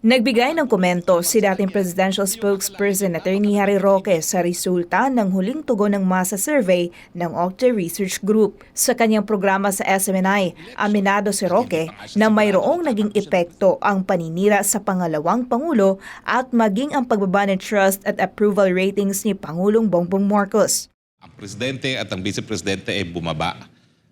Nagbigay ng komento si dating presidential spokesperson Attorney Harry Roque sa resulta ng huling tugon ng masa survey ng Octa Research Group. Sa kanyang programa sa SMNI, aminado si Roque na mayroong naging epekto ang paninira sa pangalawang Pangulo at maging ang pagbaba ng trust at approval ratings ni Pangulong Bongbong Marcos. Ang presidente at ang vice-presidente ay bumaba.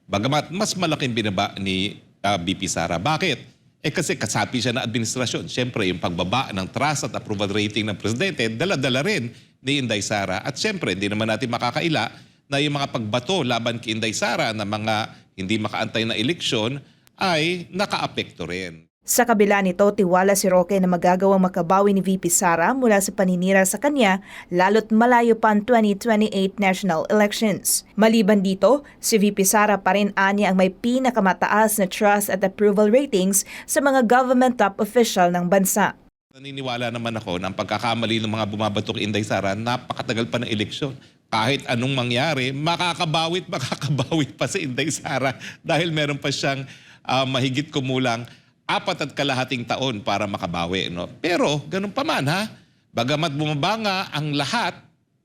Bagamat mas malaking binaba ni VP Sara. Bakit? Kasi kasapi siya na administrasyon. Siyempre, yung pagbaba ng trust at approval rating ng presidente, dala-dala rin ni Inday Sara. At siyempre, hindi naman natin makakaila na yung mga pagbato laban kay Inday Sara na mga hindi makaantay na eleksyon ay nakaapekto rin. Sa kabila nito, tiwala si Roque na magagawang makabawi ni VP Sara mula sa paninira sa kanya, lalo't malayo pa ang 2028 national elections. Maliban dito, si VP Sara pa rin anya ang may pinakamataas na trust at approval ratings sa mga government top official ng bansa. Naniniwala naman ako na ang pagkakamali ng mga bumabato kay Inday Sara, napakatagal pa ng eleksyon. Kahit anong mangyari, makakabawit pa si Inday Sara dahil meron pa siyang mahigit kumulang 4.5 taon para makabawi. No? Pero, ganun pa man ha, bagamat bumaba nga ang lahat,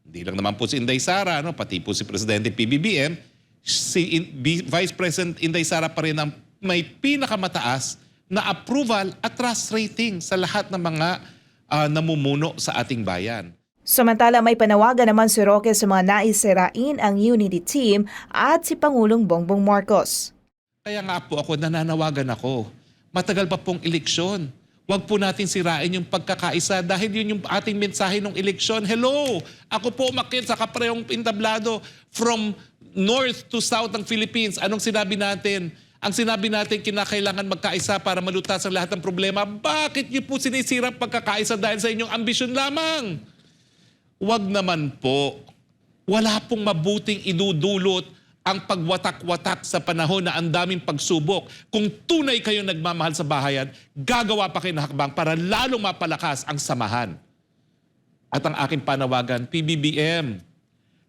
hindi lang naman po si Inday Sara, no? Pati po si Presidente PBBM, si Vice President Inday Sara pa rin ang may pinakamataas na approval at trust rating sa lahat ng mga namumuno sa ating bayan. Samantala, may panawagan naman si Roque sa mga naisirain ang unity team at si Pangulong Bongbong Marcos. Kaya nga po ako, nananawagan ako. Matagal pa pong eleksyon. Huwag po natin sirain yung pagkakaisa dahil yun yung ating mensahe ng eleksyon. Hello! Ako po umakyat sa kaparehong entablado from north to south ng Philippines. Anong sinabi natin? Ang sinabi natin, kinakailangan magkaisa para malutas ang lahat ng problema. Bakit niyo po sinisira ang pagkakaisa dahil sa inyong ambisyon lamang? Huwag naman po. Wala pong mabuting idudulot ang pagwatak-watak sa panahon na ang daming pagsubok. Kung tunay kayo nagmamahal sa bahayan, gagawa pa kayo ng hakbang para lalong mapalakas ang samahan. At ang aking panawagan, PBBM,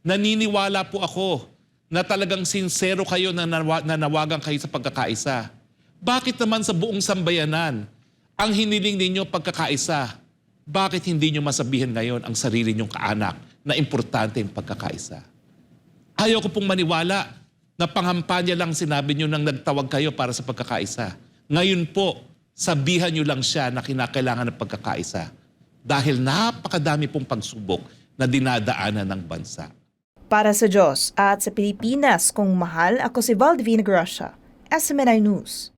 naniniwala po ako na talagang sincero kayo na nanawagan kayo sa pagkakaisa. Bakit naman sa buong sambayanan ang hiniling ninyo pagkakaisa? Bakit hindi nyo masabihin ngayon ang sarili nyong kaanak na importante yung pagkakaisa? Ayaw ko pong maniwala na pangampanya lang sinabi nyo nang nagtawag kayo para sa pagkakaisa. Ngayon po, sabihan nyo lang siya na kinakailangan ng pagkakaisa. Dahil napakadami pong pagsubok na dinadaanan ng bansa. Para sa Diyos at sa Pilipinas, kung mahal, ako si Valdivina Gracia, SMNI News.